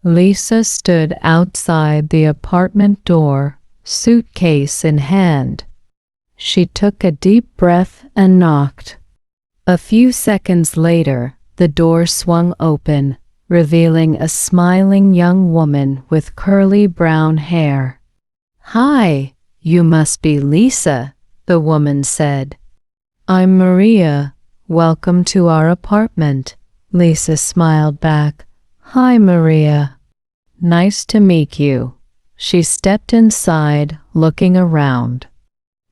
Lisa stood outside the apartment door, suitcase in hand. She took a deep breath and knocked. A few seconds later, the door swung open, revealing a smiling young woman with curly brown hair. "Hi, you must be Lisa," the woman said. "I'm Maria. Welcome to our apartment." Lisa smiled back. "Hi, Maria. Nice to meet you." She stepped inside, looking around.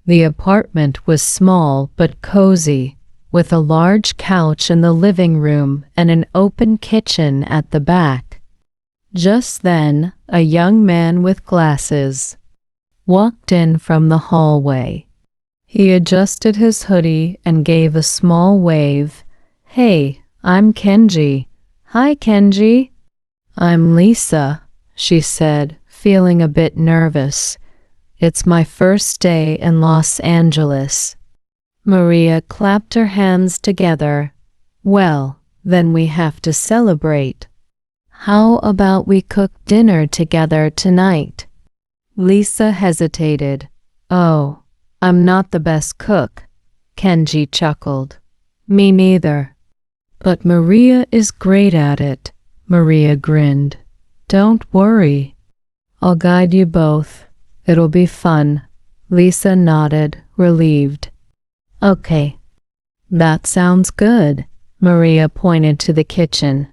The apartment was small but cozy, with a large couch in the living room and an open kitchen at the back. Just then, a young man with glasses walked in from the hallway. He adjusted his hoodie and gave a small wave. "Hey, I'm Kenji." "Hi, Kenji." "I'm Lisa," she said, feeling a bit nervous. "It's my first day in Los Angeles." Maria clapped her hands together. "Well, then we have to celebrate. How about we cook dinner together tonight?" Lisa hesitated. "Oh, I'm not the best cook," Kenji chuckled. "Me neither. But Maria is great at it." Maria grinned. "Don't worry. I'll guide you both. It'll be fun." Lisa nodded, relieved. "Okay, that sounds good." Maria pointed to the kitchen.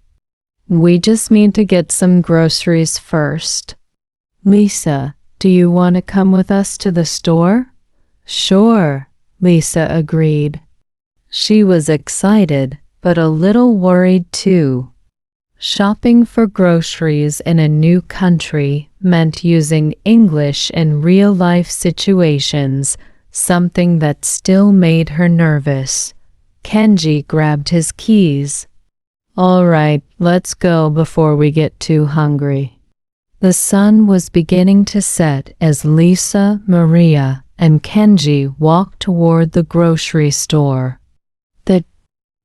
"We just need to get some groceries first." "Lisa, do you want to come with us to the store?" "Sure," Lisa agreed. She was excited, but a little worried too. Shopping for groceries in a new country meant using English in real-life situations, something that still made her nervous. Kenji grabbed his keys. "All right, let's go before we get too hungry." The sun was beginning to set as Lisa, Maria, and Kenji walked toward the grocery store. The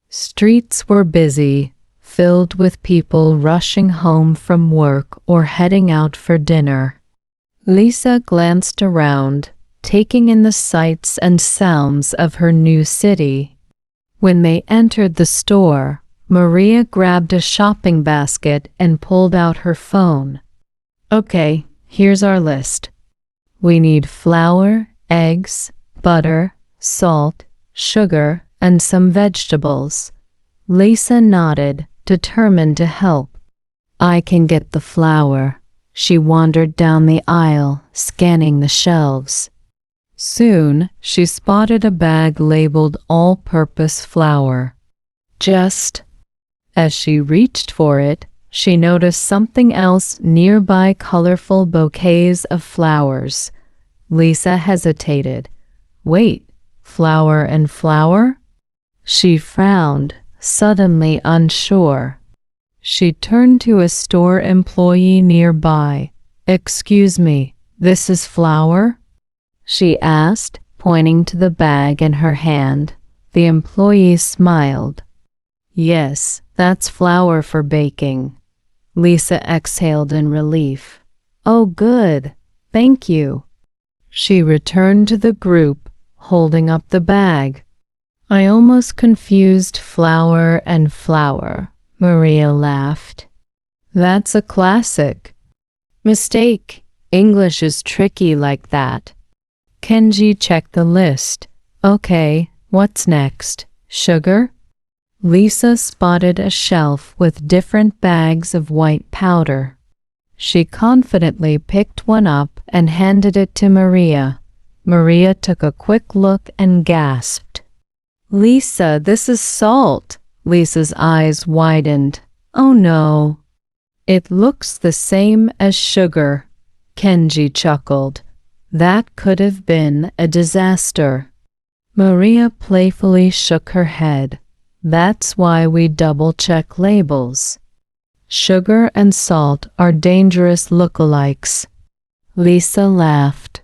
streets were busy, filled with people rushing home from work or heading out for dinner. Lisa glanced around, taking in the sights and sounds of her new city. When they entered the store, Maria grabbed a shopping basket and pulled out her phone. "Okay, here's our list. We need flour, eggs, butter, salt, sugar, and some vegetables." Lisa nodded, determined to help. "I can get the flour." She wandered down the aisle, scanning the shelves. Soon, she spotted a bag labeled all-purpose flour. Just as she reached for it, she noticed something else nearby: colorful bouquets of flowers. Lisa hesitated. "Wait, flour and flour?" She frowned, suddenly unsure. She turned to a store employee nearby. "Excuse me, this is flour?" she asked, pointing to the bag in her hand. The employee smiled. "Yes, that's flour for baking." Lisa exhaled in relief. "Oh, good. Thank you." She returned to the group, holding up the bag. "I almost confused flour and flour," Maria laughed. "That's a classic mistake. English is tricky like that." Kenji checked the list. "Okay, what's next? Sugar?" Lisa spotted a shelf with different bags of white powder. She confidently picked one up and handed it to Maria. Maria took a quick look and gasped. "Lisa, this is salt." Lisa's eyes widened. "Oh no." "It looks the same as sugar." Kenji chuckled. "That could have been a disaster." Maria playfully shook her head. "That's why we double-check labels. Sugar and salt are dangerous lookalikes." Lisa laughed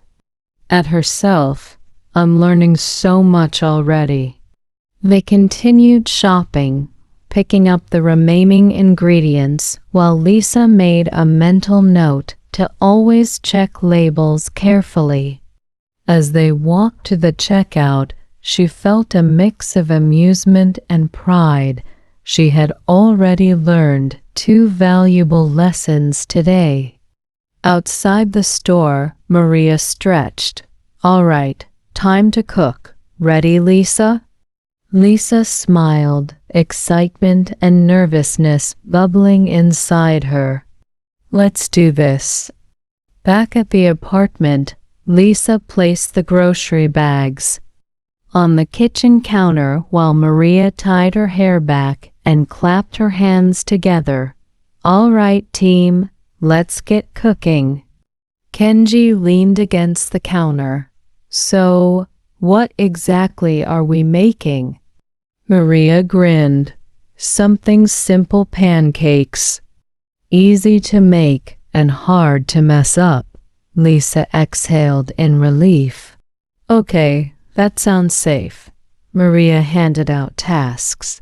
at herself. "I'm learning so much already." They continued shopping, picking up the remaining ingredients while Lisa made a mental note to always check labels carefully. As they walked to the checkout, she felt a mix of amusement and pride. She had already learned 2 valuable lessons today. Outside the store, Maria stretched. "All right, time to cook. Ready, Lisa?" Lisa smiled, excitement and nervousness bubbling inside her. "Let's do this." Back at the apartment, Lisa placed the grocery bags on the kitchen counter while Maria tied her hair back and clapped her hands together. "All right, team, let's get cooking." Kenji leaned against the counter. "So, what exactly are we making?" Maria grinned. "Something simple, pancakes. Easy to make and hard to mess up." Lisa exhaled in relief. "Okay, that sounds safe." Maria handed out tasks.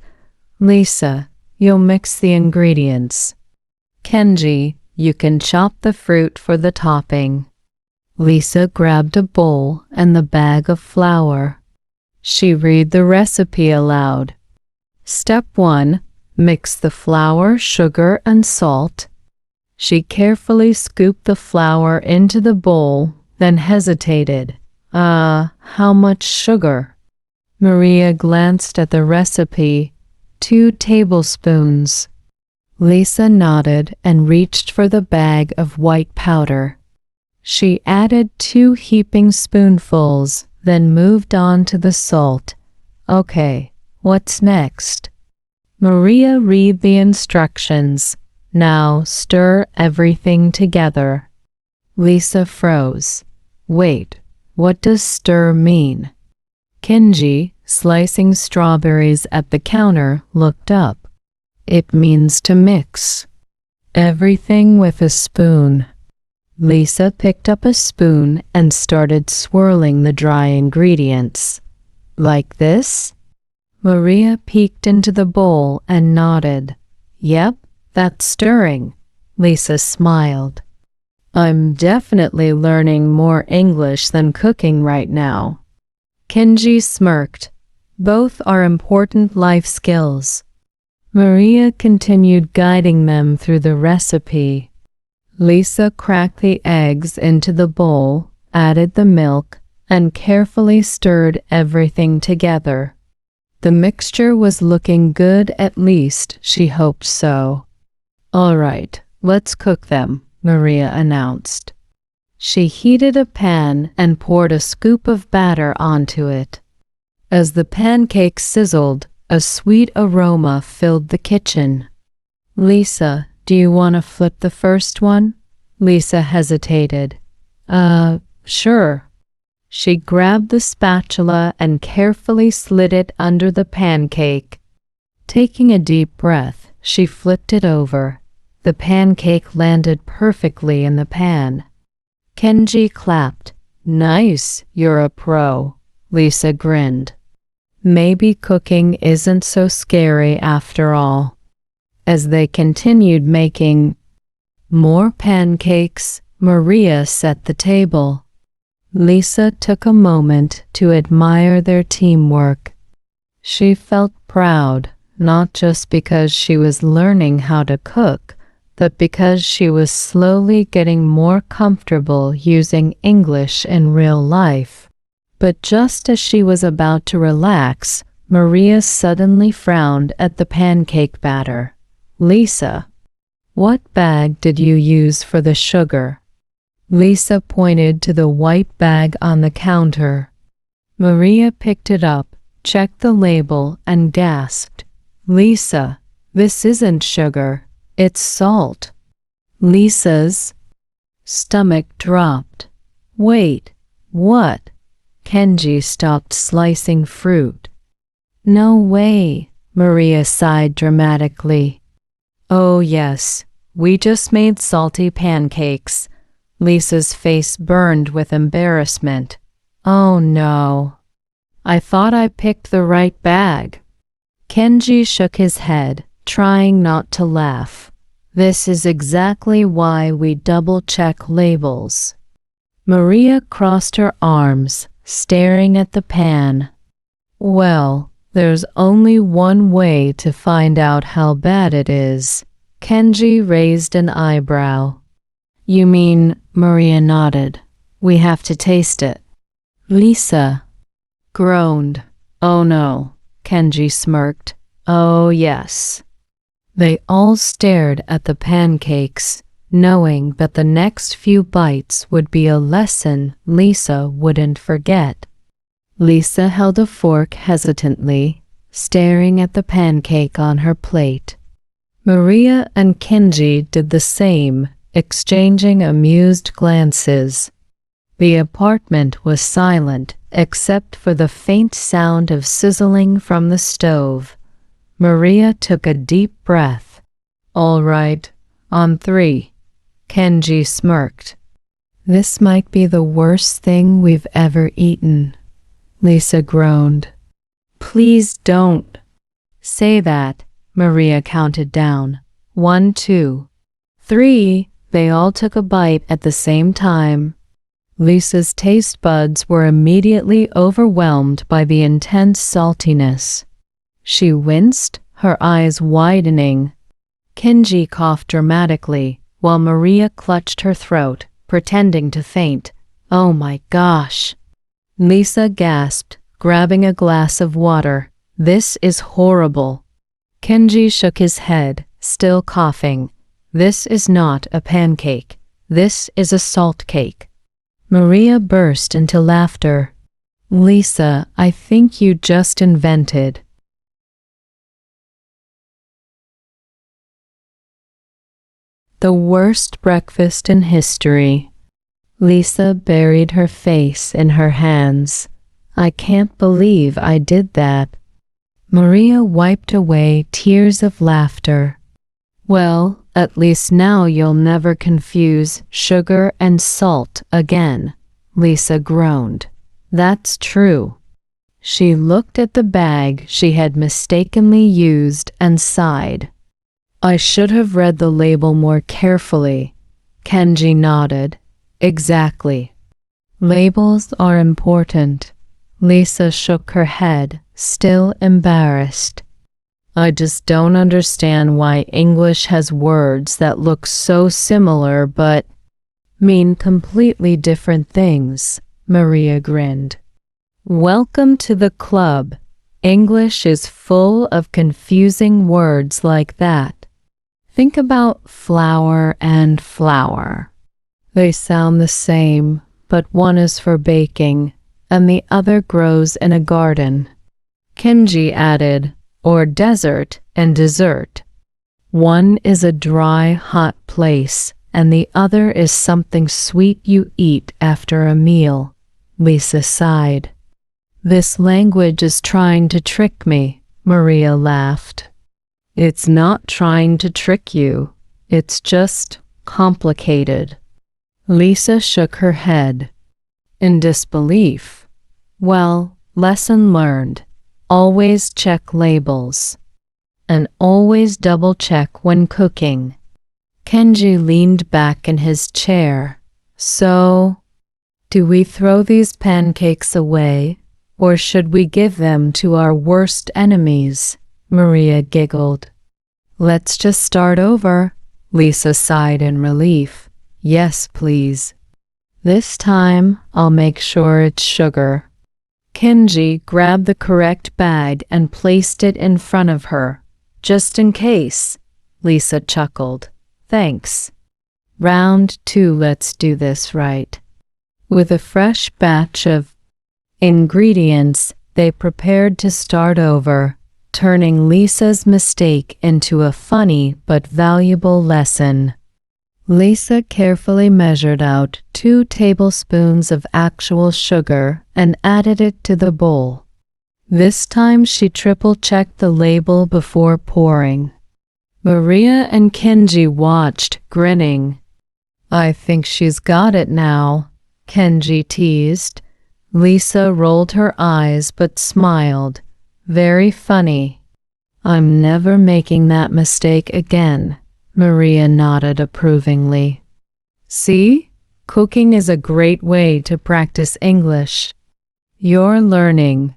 "Lisa, you'll mix the ingredients. Kenji, you can chop the fruit for the topping." Lisa grabbed a bowl and the bag of flour. She read the recipe aloud. "Step 1. Mix the flour, sugar, and salt." She carefully scooped the flour into the bowl, then hesitated. How much sugar?" Maria glanced at the recipe. 2 tablespoons. Lisa nodded and reached for the bag of white powder. She added 2 heaping spoonfuls, then moved on to the salt. "Okay, what's next?" Maria read the instructions. "Now stir everything together." Lisa froze. "Wait, what does stir mean?" Kenji, slicing strawberries at the counter, looked up. "It means to mix everything with a spoon." Lisa picked up a spoon and started swirling the dry ingredients. "Like this?" Maria peeked into the bowl and nodded. "Yep, that's stirring." Lisa smiled. "I'm definitely learning more English than cooking right now." Kenji smirked. "Both are important life skills." Maria continued guiding them through the recipe. Lisa cracked the eggs into the bowl, added the milk, and carefully stirred everything together. The mixture was looking good, at least she hoped so. "All right, let's cook them," Maria announced. She heated a pan and poured a scoop of batter onto it. As the pancakes sizzled, a sweet aroma filled the kitchen. "Lisa, do you want to flip the first one?" Lisa hesitated. Sure." She grabbed the spatula and carefully slid it under the pancake. Taking a deep breath, she flipped it over. The pancake landed perfectly in the pan. Kenji clapped. "Nice, you're a pro." Lisa grinned. Maybe cooking isn't so scary after all. As they continued making more pancakes, Maria set the table. Lisa took a moment to admire their teamwork. She felt proud, not just because she was learning how to cook, but because she was slowly getting more comfortable using English in real life. But just as she was about to relax, Maria suddenly frowned at the pancake batter. "Lisa, what bag did you use for the sugar?" Lisa pointed to the white bag on the counter. Maria picked it up, checked the label, and gasped. "Lisa, this isn't sugar, it's salt." Lisa's stomach dropped. "Wait, what?" Kenji stopped slicing fruit. "No way," Maria sighed dramatically. "Oh yes, we just made salty pancakes." Lisa's face burned with embarrassment. "Oh no. I thought I picked the right bag." Kenji shook his head, trying not to laugh. This is exactly why we double-check labels. Maria crossed her arms, staring at the pan. Well, there's only one way to find out how bad it is. Kenji raised an eyebrow. You mean, Maria nodded. We have to taste it. Lisa groaned. Oh no. Kenji smirked. Oh yes. They all stared at the pancakes, knowing that the next few bites would be a lesson Lisa wouldn't forget. Lisa held a fork hesitantly, staring at the pancake on her plate. Maria and Kenji did the same, exchanging amused glances. The apartment was silent except for the faint sound of sizzling from the stove. Maria took a deep breath. All right, on 3. Kenji smirked. This might be the worst thing we've ever eaten. Lisa groaned. Please don't say that. Maria counted down. 1, 2, 3. They all took a bite at the same time. Lisa's taste buds were immediately overwhelmed by the intense saltiness. She winced, her eyes widening. Kenji coughed dramatically, while Maria clutched her throat, pretending to faint. Oh my gosh! Lisa gasped, grabbing a glass of water. This is horrible. Kenji shook his head, still coughing. This is not a pancake. This is a salt cake. Maria burst into laughter. Lisa, I think you just invented the worst breakfast in history. Lisa buried her face in her hands. I can't believe I did that. Maria wiped away tears of laughter. Well, at least now you'll never confuse sugar and salt again, Lisa groaned. That's true. She looked at the bag she had mistakenly used and sighed. I should have read the label more carefully. Kenji nodded. Exactly. Labels are important. Lisa shook her head, still embarrassed. I just don't understand why English has words that look so similar but mean completely different things, Maria grinned. Welcome to the club. English is full of confusing words like that. Think about flour and flour. They sound the same, but one is for baking, and the other grows in a garden. Kenji added, or desert and dessert. One is a dry, hot place, and the other is something sweet you eat after a meal. Lisa sighed. This language is trying to trick me, Maria laughed. It's not trying to trick you. It's just complicated. Lisa shook her head in disbelief. Well, lesson learned. Always check labels. And always double check when cooking. Kenji leaned back in his chair. So, do we throw these pancakes away, or should we give them to our worst enemies? Maria giggled. Let's just start over. Lisa sighed in relief. Yes, please. This time, I'll make sure it's sugar. Kenji grabbed the correct bag and placed it in front of her. Just in case. Lisa chuckled. Thanks. Round 2, let's do this right. With a fresh batch of ingredients, they prepared to start over, turning Lisa's mistake into a funny but valuable lesson. Lisa carefully measured out 2 tablespoons of actual sugar and added it to the bowl. This time she triple-checked the label before pouring. Maria and Kenji watched, grinning. I think she's got it now, Kenji teased. Lisa rolled her eyes but smiled. Very funny. I'm never making that mistake again. Maria nodded approvingly. See? Cooking is a great way to practice English. You're learning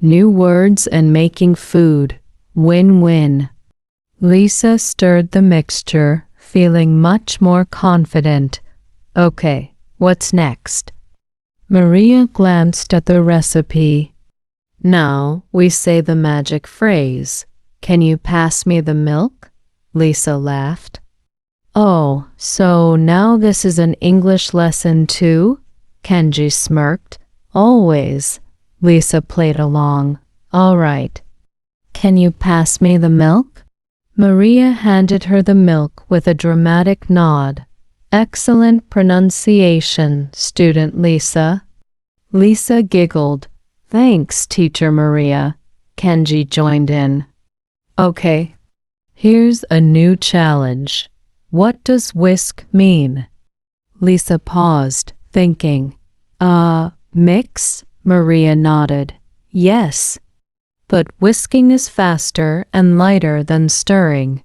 new words and making food. Win-win. Lisa stirred the mixture, feeling much more confident. Okay, what's next? Maria glanced at the recipe. Now we say the magic phrase. Can you pass me the milk? Lisa laughed. Oh, so now this is an English lesson too? Kenji smirked. Always. Lisa played along. All right. Can you pass me the milk? Maria handed her the milk with a dramatic nod. Excellent pronunciation, student Lisa. Lisa giggled. Thanks, Teacher Maria. Kenji joined in. Okay, here's a new challenge. What does whisk mean? Lisa paused, thinking. Mix? Maria nodded. Yes, but whisking is faster and lighter than stirring.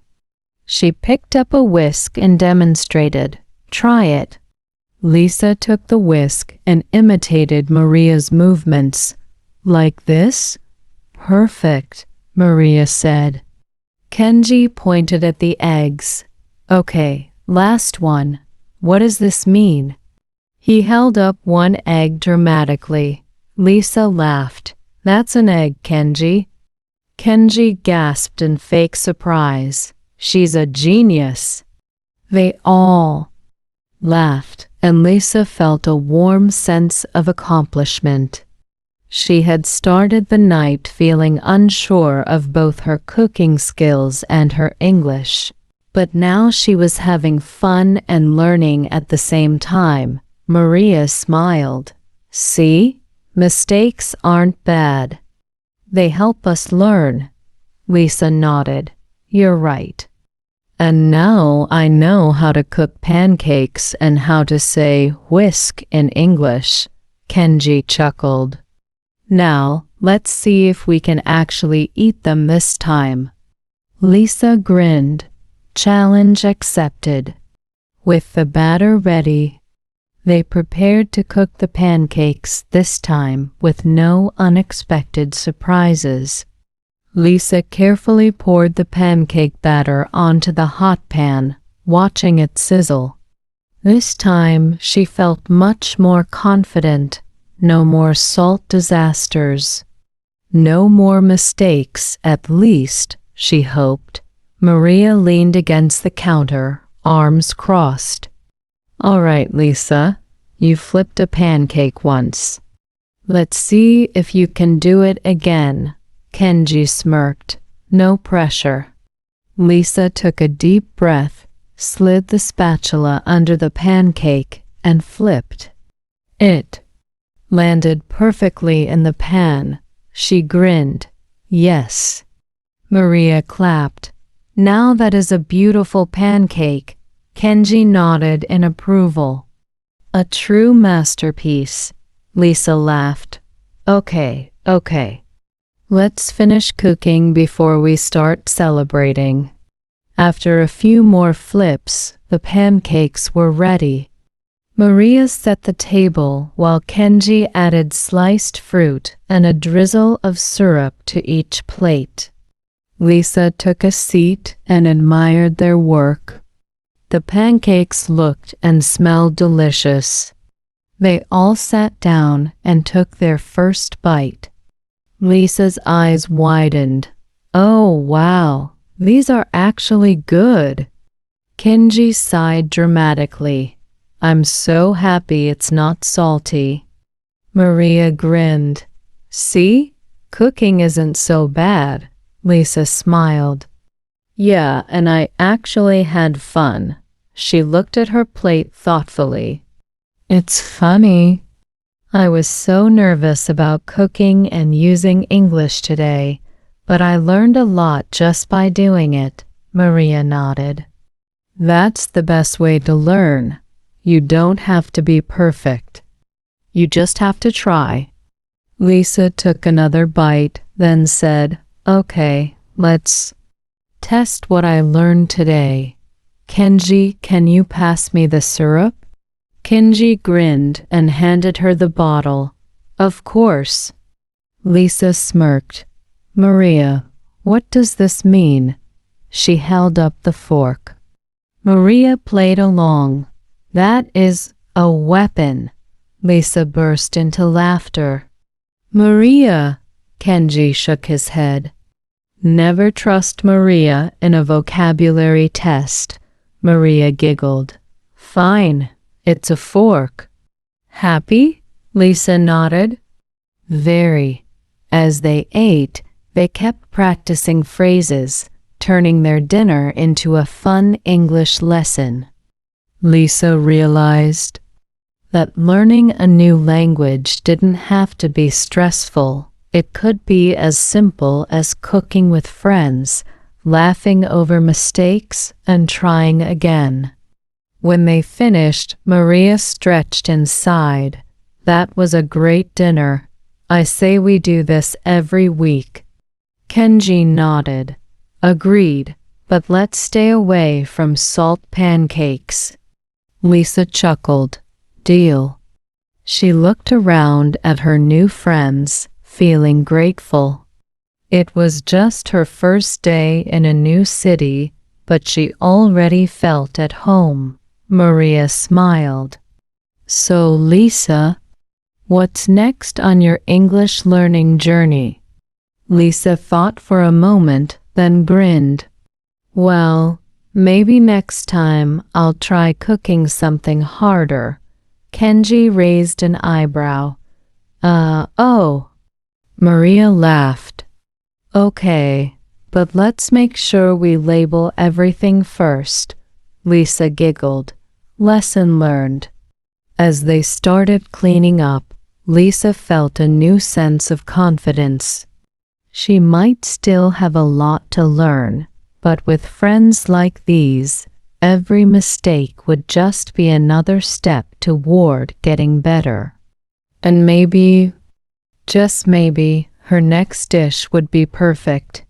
She picked up a whisk and demonstrated. Try it. Lisa took the whisk and imitated Maria's movements. Like this? Perfect, Maria said. Kenji pointed at the eggs. Okay, last one. What does this mean? He held up one egg dramatically. Lisa laughed. That's an egg, Kenji. Kenji gasped in fake surprise. She's a genius. They all laughed, and Lisa felt a warm sense of accomplishment. She had started the night feeling unsure of both her cooking skills and her English, but now she was having fun and learning at the same time. Maria smiled. See? Mistakes aren't bad. They help us learn. Lisa nodded. You're right. And now I know how to cook pancakes and how to say whisk in English. Kenji chuckled. Now, let's see if we can actually eat them this time. Lisa grinned. Challenge accepted. With the batter ready, they prepared to cook the pancakes this time with no unexpected surprises. Lisa carefully poured the pancake batter onto the hot pan, watching it sizzle. This time she felt much more confident. No more salt disasters. No more mistakes, at least, she hoped. Maria leaned against the counter, arms crossed. All right, Lisa, you flipped a pancake once. Let's see if you can do it again. Kenji smirked. No pressure. Lisa took a deep breath, slid the spatula under the pancake, and flipped. It landed perfectly in the pan. She grinned. Yes. Maria clapped. Now that is a beautiful pancake. Kenji nodded in approval. A true masterpiece. Lisa laughed. Okay. Let's finish cooking before we start celebrating. After a few more flips, the pancakes were ready. Maria set the table while Kenji added sliced fruit and a drizzle of syrup to each plate. Lisa took a seat and admired their work. The pancakes looked and smelled delicious. They all sat down and took their first bite. Lisa's eyes widened. Oh, wow, these are actually good. Kenji sighed dramatically. I'm so happy it's not salty. Maria grinned. See? Cooking isn't so bad. Lisa smiled. Yeah, and I actually had fun. She looked at her plate thoughtfully. It's funny. I was so nervous about cooking and using English today, but I learned a lot just by doing it. Maria nodded. That's the best way to learn. You don't have to be perfect. You just have to try. Lisa took another bite, then said, Okay, Let's test what I learned today. Kenji, can you pass me the syrup? Kenji grinned and handed her the bottle. Of course. Lisa smirked. Maria, what does this mean? She held up the fork. Maria played along. That is a weapon. Lisa burst into laughter. Maria, Kenji shook his head. Never trust Maria in a vocabulary test. Maria giggled. Fine, it's a fork. Happy? Lisa nodded. Very. As they ate, they kept practicing phrases, turning their dinner into a fun English lesson. Lisa realized that learning a new language didn't have to be stressful. It could be as simple as cooking with friends, laughing over mistakes, and trying again. When they finished, Maria stretched and sighed. That was a great dinner. I say we do this every week. Kenji nodded. Agreed, but let's stay away from salt pancakes. Lisa chuckled. Deal. She looked around at her new friends, feeling grateful. It was just her first day in a new city, but she already felt at home. Maria smiled. So, Lisa, what's next on your English learning journey? Lisa thought for a moment, then grinned. Well, maybe next time I'll try cooking something harder. Kenji raised an eyebrow. Oh. Maria laughed. Okay, but let's make sure we label everything first. Lisa giggled. Lesson learned. As they started cleaning up, Lisa felt a new sense of confidence. She might still have a lot to learn, but with friends like these, every mistake would just be another step toward getting better. And maybe, just maybe, her next dish would be perfect.